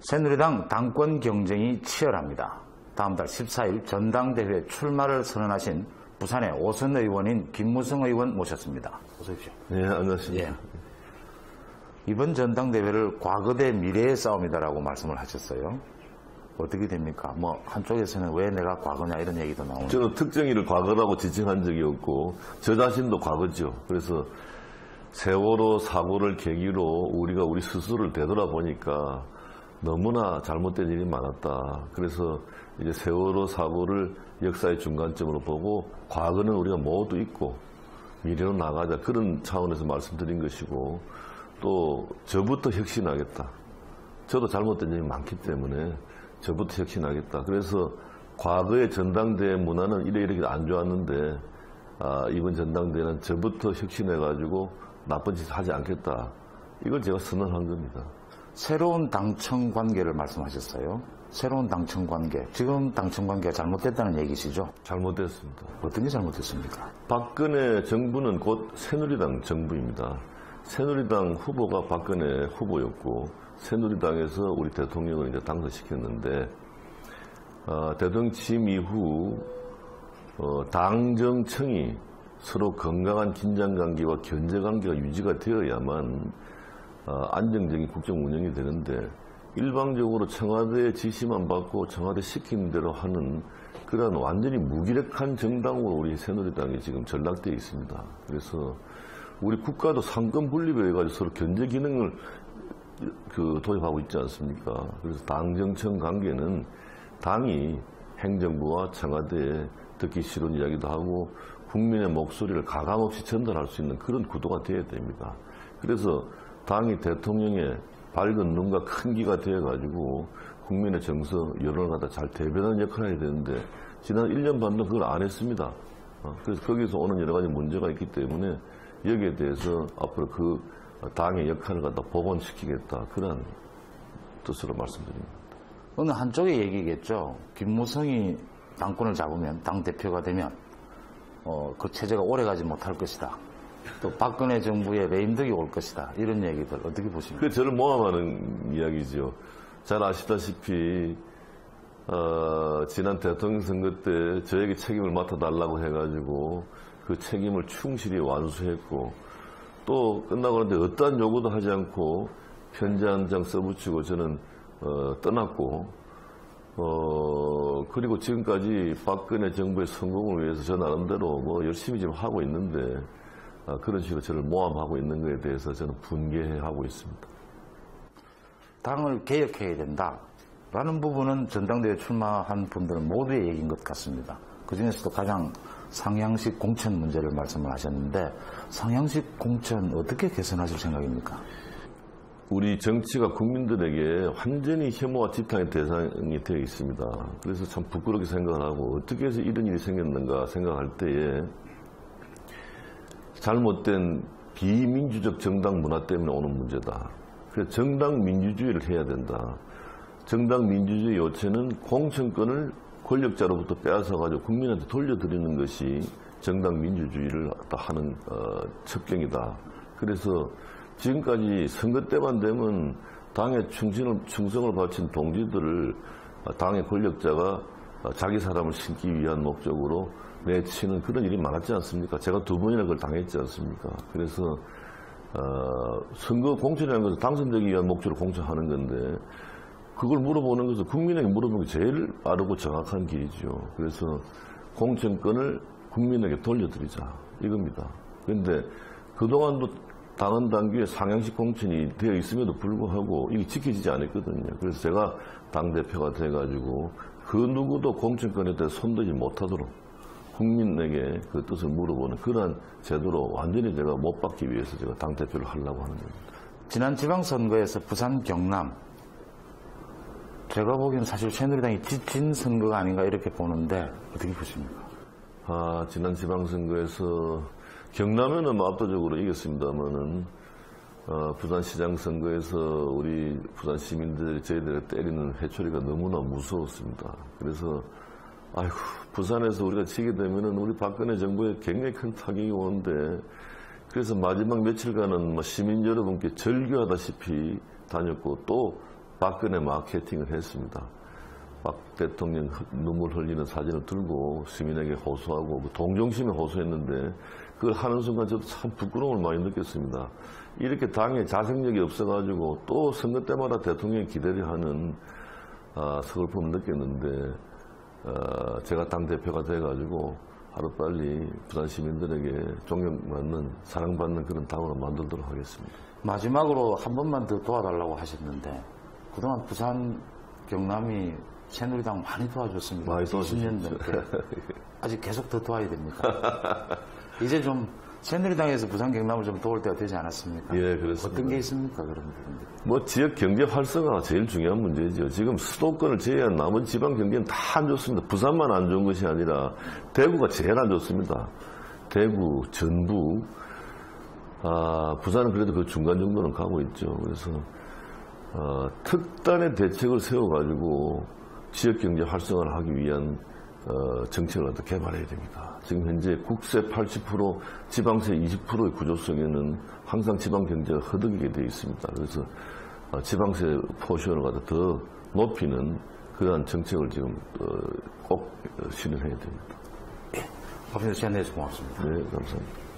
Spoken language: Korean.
새누리당 당권 경쟁이 치열합니다. 다음 달 14일 전당대회 출마를 선언하신 부산의 오선 의원인 김무성 의원 모셨습니다. 어서 오십시오. 네, 안녕하십니까. 예. 이번 전당대회를 과거 대 미래의 싸움이다라고 말씀을 하셨어요. 어떻게 됩니까? 뭐 한쪽에서는 왜 내가 과거냐 이런 얘기도 나오는데. 저는 특정인을 과거라고 지칭한 적이 없고 저 자신도 과거죠. 그래서 세월호 사고를 계기로 우리가 우리 스스로를 되돌아보니까 너무나 잘못된 일이 많았다. 그래서 이제 세월호 사고를 역사의 중간점으로 보고 과거는 우리가 모두 잊고 미래로 나가자, 그런 차원에서 말씀드린 것이고, 또 저부터 혁신하겠다. 저도 잘못된 점이 많기 때문에 저부터 혁신하겠다. 그래서 과거의 전당대회 문화는 이렇게 안 좋았는데 이번 전당대회는 저부터 혁신해가지고 나쁜 짓 하지 않겠다. 이걸 제가 선언한 겁니다. 새로운 당청 관계를 말씀하셨어요. 새로운 당청 관계. 지금 당청 관계가 잘못됐다는 얘기시죠? 잘못됐습니다. 어떤 게 잘못됐습니까? 박근혜 정부는 곧 새누리당 정부입니다. 새누리당 후보가 박근혜 후보였고 새누리당에서 우리 대통령을 이제 당선시켰는데 대통령 취임 이후 당정청이 서로 건강한 긴장관계와 견제관계가 유지가 되어야만 안정적인 국정 운영이 되는데, 일방적으로 청와대의 지시만 받고 청와대 시키는 대로 하는 그런 완전히 무기력한 정당으로 우리 새누리당이 지금 전락되어 있습니다. 그래서 우리 국가도 상권 분립에 해가지고 서로 견제 기능을 도입하고 있지 않습니까? 그래서 당정청 관계는 당이 행정부와 청와대에 듣기 싫은 이야기도 하고 국민의 목소리를 가감없이 전달할 수 있는 그런 구도가 되어야 됩니다. 그래서 당이 대통령의 밝은 눈과 큰 귀가 되어가지고 국민의 정서, 여론을 갖다 잘 대변하는 역할을 해야 되는데 지난 1년 반 동안 그걸 안 했습니다. 그래서 거기서 오는 여러 가지 문제가 있기 때문에 여기에 대해서 앞으로 그 당의 역할을 갖다 복원시키겠다, 그런 뜻으로 말씀드립니다. 어느 한쪽의 얘기겠죠. 김무성이 당권을 잡으면, 당대표가 되면 그 체제가 오래가지 못할 것이다. 또 박근혜 정부의 레임덕이 올 것이다. 이런 얘기들 어떻게 보십니까? 그 저를 모함하는 이야기죠. 잘 아시다시피 지난 대통령 선거 때 저에게 책임을 맡아달라고 해가지고 그 책임을 충실히 완수했고, 또 끝나고 나는데 어떠한 요구도 하지 않고 편지 한 장 써붙이고 저는 떠났고, 그리고 지금까지 박근혜 정부의 성공을 위해서 저 나름대로 뭐 열심히 지금 하고 있는데 그런 식으로 저를 모함하고 있는 것에 대해서 저는 분개하고 있습니다. 당을 개혁해야 된다라는 부분은 전당대회 출마한 분들은 모두의 얘기인 것 같습니다. 그중에서도 가장 상향식 공천 문제를 말씀을 하셨는데, 상향식 공천 어떻게 개선하실 생각입니까? 우리 정치가 국민들에게 완전히 혐오와 지탄의 대상이 되어 있습니다. 그래서 참 부끄럽게 생각을 하고, 어떻게 해서 이런 일이 생겼는가 생각할 때에 잘못된 비민주적 정당 문화 때문에 오는 문제다. 그래서 정당 민주주의를 해야 된다. 정당 민주주의 요체는 공천권을 권력자로부터 빼앗아가지고 국민한테 돌려드리는 것이 정당 민주주의를 하는 첩경이다. 그래서 지금까지 선거 때만 되면 당에 충성을 바친 동지들을 당의 권력자가 자기 사람을 심기 위한 목적으로 내치는 그런 일이 많았지 않습니까? 제가 2번이나 그걸 당했지 않습니까? 그래서 선거 공천이라는 것은 당선되기 위한 목적으로 공천하는 건데, 그걸 물어보는 것은 국민에게 물어보는 게 제일 빠르고 정확한 길이죠. 그래서 공천권을 국민에게 돌려드리자, 이겁니다. 그런데 그동안도 당헌 당규에 상향식 공천이 되어 있음에도 불구하고 이게 지켜지지 않았거든요. 그래서 제가 당대표가 돼가지고 그 누구도 공천권에 대해 손대지 못하도록 국민에게 그 뜻을 물어보는 그러한 제도로 완전히 제가 못 받기 위해서 제가 당대표를 하려고 하는 겁니다. 지난 지방선거에서 부산, 경남, 제가 보기에는 사실 새누리당이 지친 선거가 아닌가 이렇게 보는데 어떻게 보십니까? 지난 지방선거에서 경남에는 압도적으로 이겼습니다만은 부산시장 선거에서 우리 부산 시민들이 저희들을 때리는 회초리가 너무나 무서웠습니다. 그래서 아이고, 부산에서 우리가 지게 되면은 우리 박근혜 정부에 굉장히 큰 타격이 오는데, 그래서 마지막 며칠간은 시민 여러분께 절규하다시피 다녔고, 또 박근혜 마케팅을 했습니다. 박 대통령 눈물 흘리는 사진을 들고 시민에게 호소하고 그 동정심에 호소했는데 그걸 하는 순간 저도 참 부끄러움을 많이 느꼈습니다. 이렇게 당에 자생력이 없어가지고 또 선거 때마다 대통령이 기대를 하는 서글픔을 느꼈는데 제가 당대표가 돼가지고 하루빨리 부산 시민들에게 존경받는 사랑받는 그런 당으로 만들도록 하겠습니다. 마지막으로 한 번만 더 도와달라고 하셨는데 그동안 부산 경남이 새누리당 많이 도와줬습니다. 많이 20년 넘게. 아직 계속 더 도와야 됩니까? 이제 좀 새누리당에서 부산 경남을 좀 도울 때가 되지 않았습니까? 예, 그렇습니다. 어떤 게 있습니까? 그런 부분들. 뭐 지역 경제 활성화가 제일 중요한 문제죠. 지금 수도권을 제외한 나머지 지방 경제는 다 안 좋습니다. 부산만 안 좋은 것이 아니라 대구가 제일 안 좋습니다. 대구, 전북, 부산은 그래도 그 중간 정도는 가고 있죠. 그래서 특단의 대책을 세워가지고 지역 경제 활성화를 하기 위한 정책을 어떻게 개발해야 됩니다. 지금 현재 국세 80%, 지방세 20%의 구조성에는 항상 지방 경제가 허덕이게 되어 있습니다. 그래서 지방세 포션을 갖다 더 높이는 그러한 정책을 지금 꼭 실현해야 됩니다. 박준호 씨 안내해서 고맙습니다. 네, 감사합니다.